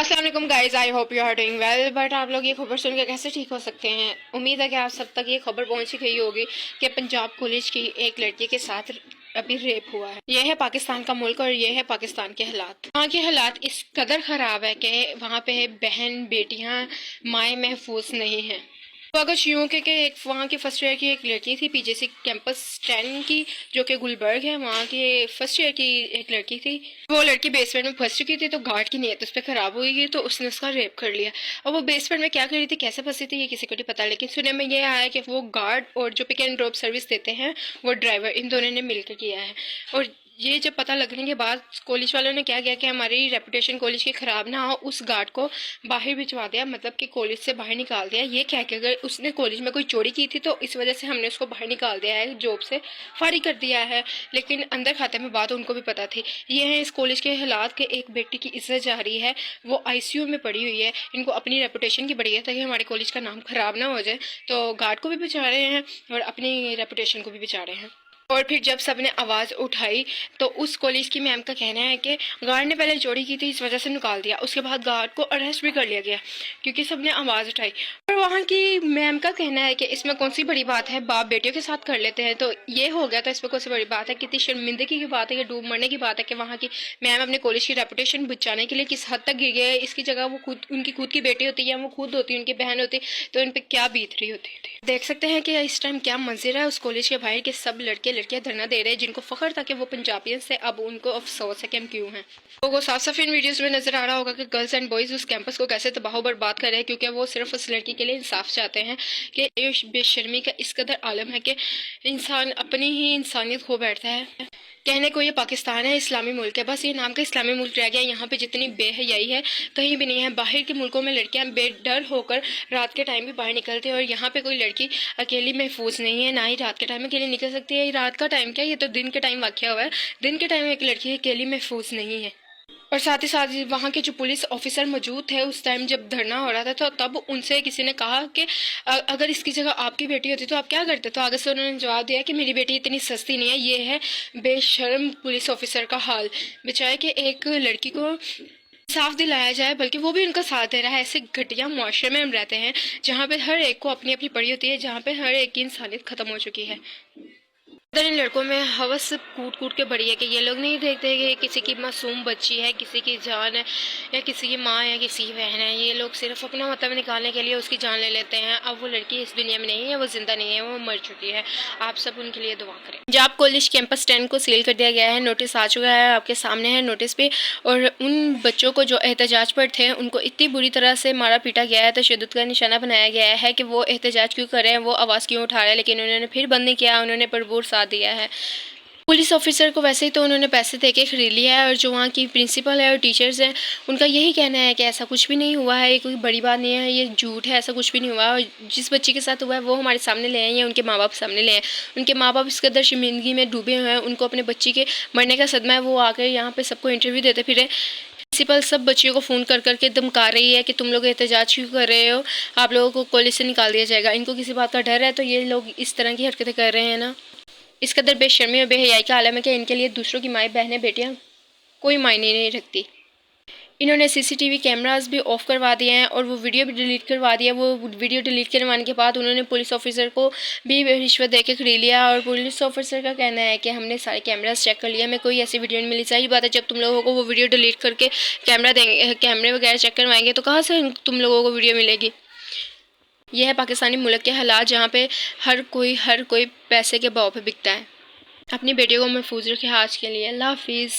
अस्सलाम वालेकुम guys, I hope you are doing well. But आप लोग ये खबर सुन के कैसे ठीक हो सकते हैं। उम्मीद है कि आप सब तक ये खबर पहुंच ही गई होगी कि पंजाब कॉलेज की एक लड़की के साथ अभी रेप हुआ है। यह है पाकिस्तान का मुल्क और यह है पाकिस्तान के हालात। वहाँ के हालात इस कदर ख़राब है कि वहाँ पे बहन बेटियाँ माएँ महफूज नहीं हैं। तो अगर यूँ के एक वहाँ की फर्स्ट ईयर की एक लड़की थी पीजेसी कैंपस 10 की, जो कि गुलबर्ग है, वहाँ की फर्स्ट ईयर की एक लड़की थी। वो लड़की बेसमेंट में फंस चुकी थी, तो गार्ड की नीयत उस पर ख़राब हुई तो उसने उसका रेप कर लिया। और वो बेसमेंट में क्या कर रही थी, कैसे फंसी थी, ये किसी को नहीं पता। लेकिन सुनने में ये आया कि वो गार्ड और जो पिक एंड ड्रॉप सर्विस देते हैं वो ड्राइवर, इन दोनों ने मिलकर किया है। और ये जब पता लगने के बाद कॉलेज वालों ने क्या किया कि हमारी रेपुटेशन कॉलेज की ख़राब ना हो, उस गार्ड को बाहर भिजवा दिया, मतलब कि कॉलेज से बाहर निकाल दिया। ये क्या कि अगर उसने कॉलेज में कोई चोरी की थी तो इस वजह से हमने उसको बाहर निकाल दिया है, जॉब से फारिग कर दिया है। लेकिन अंदर खाते में बात उनको भी पता थी। ये है इस कॉलेज के हालात के एक बेटी की इज्जत जा रही है, वो आईसीयू में पड़ी हुई है। इनको अपनी रेपुटेशन की बड़ी है ताकि हमारे कॉलेज का नाम ख़राब ना हो जाए, तो गार्ड को भी बचा रहे हैं और अपनी रेपुटेशन को भी बचा रहे हैं। और फिर जब सबने आवाज़ उठाई तो उस कॉलेज की मैम का कहना है कि गार्ड ने पहले चोरी की थी, इस वजह से निकाल दिया। उसके बाद गार्ड को अरेस्ट भी कर लिया गया क्योंकि सबने आवाज़ उठाई। और वहाँ की मैम का कहना है कि इसमें कौन सी बड़ी बात है, बाप बेटियों के साथ कर लेते हैं तो ये हो गया, तो इसमें कौन सी बड़ी बात है। कितनी शर्मिंदगी की बात है, कि डूब मरने की बात है कि वहाँ की मैम अपने कॉलेज की रेपुटेशन बचाने के लिए किस हद तक गिर गए। इसकी जगह वो खुद, उनकी खुद की बेटी होती या वो खुद होती, उनकी बहन होती, तो इन पर क्या बीत रही होती थी। देख सकते हैं कि इस टाइम क्या मंजर है उस कॉलेज के बाहर के सब लड़के लड़कियां धरना दे रहे हैं, जिनको फख्र था कि वो पंजाबियन से, अब उनको अफसोस है कि हम क्यों हैं। लोगों को साफ साफ इन वीडियोस में नजर आ रहा होगा कि गर्ल्स एंड बॉयज उस कैंपस को कैसे तबाह बर्बाद कर रहे हैं, क्योंकि वो सिर्फ उस लड़की के लिए इंसाफ चाहते हैं। कि ये बेशर्मी का इस कदर आलम है कि इंसान अपनी ही इंसानियत खो बैठता है। कहने को ये पाकिस्तान है, इस्लामी मुल्क है, बस ये नाम का इस्लामी मुल्क रह गया। यहाँ पे जितनी बेहयाई है कहीं भी नहीं है। बाहर के मुल्कों में लड़कियाँ बेडर होकर रात के टाइम भी बाहर निकलती हैं और यहाँ पे कोई लड़की अकेली महफूज नहीं है, ना ही रात के टाइम अकेली निकल सकती है। रात का टाइम क्या, ये तो दिन के टाइम वाक़या हुआ है। दिन के टाइम एक लड़की अकेली महफूज नहीं है। और साथ ही साथ वहाँ के जो पुलिस ऑफिसर मौजूद थे उस टाइम जब धरना हो रहा था, तो तब उनसे किसी ने कहा कि अगर इसकी जगह आपकी बेटी होती तो आप क्या करते। तो आगे से उन्होंने जवाब दिया कि मेरी बेटी इतनी सस्ती नहीं है। ये है बेशर्म पुलिस ऑफिसर का हाल। बेचारे कि एक लड़की को साफ दिलाया जाए, बल्कि वो भी उनका साथ दे रहा है। ऐसे घटिया मुआशरे में हम रहते हैं जहाँ पे हर एक को अपनी अपनी पड़ी होती है, जहाँ पे हर एक की इंसानियत ख़त्म हो चुकी है। इन लड़कों में हवस कूट कूट के बड़ी है कि ये लोग नहीं देखते कि किसी की मासूम बच्ची है, किसी की जान है, या किसी की माँ है, किसी की बहन है। ये लोग सिर्फ अपना मतलब निकालने के लिए उसकी जान ले लेते हैं। अब वो लड़की इस दुनिया में नहीं है, वो जिंदा नहीं है, वो मर चुकी है। आप सब उनके लिए दुआ करें। पंजाब कॉलेज कैंपस 10 को सील कर दिया गया है। नोटिस आ चुका है, आपके सामने है नोटिस पे। और उन बच्चों को जो एहतजाज पर थे उनको इतनी बुरी तरह से मारा पीटा गया है, तशद्दुद का निशाना बनाया गया है कि वो एहतजाज क्यों कर रहे हैं, वो आवाज़ क्यों उठा रहे हैं। लेकिन उन्होंने फिर बंद नहीं किया, उन्होंने भरपूर साथ दिया है। पुलिस ऑफिसर को वैसे ही तो उन्होंने पैसे दे के ख़रीद लिया है, और जो वहाँ की प्रिंसिपल है और टीचर्स हैं उनका यही कहना है कि ऐसा कुछ भी नहीं हुआ है, ये कोई बड़ी बात नहीं है, ये झूठ है, ऐसा कुछ भी नहीं हुआ। और जिस बच्ची के साथ हुआ है वो हमारे सामने ले आए या उनके माँ बाप सामने ले आए। उनके माँ बाप इस कदर शर्मिंदगी में डूबे हुए हैं, उनको अपने बच्ची के मरने का सदमा है। वो आकर यहाँ पर सबको इंटरव्यू देते फिरे। प्रिंसिपल सब बच्चियों को फ़ोन कर करके धमका रही है कि तुम लोग एहतजाज क्यों कर रहे हो, आप लोगों को कॉलेज से निकाल दिया जाएगा। इनको किसी बात का डर है तो ये लोग इस तरह की हरकतें कर रहे हैं ना। इस कदर बेशर्मी और बेहयाई का आलम है कि इनके लिए दूसरों की माएँ बहनें बेटियाँ कोई मायने नहीं रखती। इन्होंने सीसीटीवी कैमरास भी ऑफ़ करवा दिए हैं और वो वीडियो भी डिलीट करवा दिया। वो वीडियो डिलीट करवाने के बाद उन्होंने पुलिस ऑफिसर को भी रिश्वत दे के खरीद लिया। और पुलिस ऑफिसर का कहना है कि हमने सारे कैमरास चेक कर लिया, हमें कोई ऐसी वीडियो नहीं मिली। सही बात है, जब तुम लोगों को वो वीडियो डिलीट करके कैमरे वगैरह चेक करवाएंगे तो कहाँ से तुम लोगों को वीडियो मिलेगी। यह है पाकिस्तानी मुल्क के हालात, जहाँ पे हर कोई पैसे के भाव पे बिकता है। अपनी बेटियों को महफूज रखें। आज के लिए अल्लाह हाफिज़।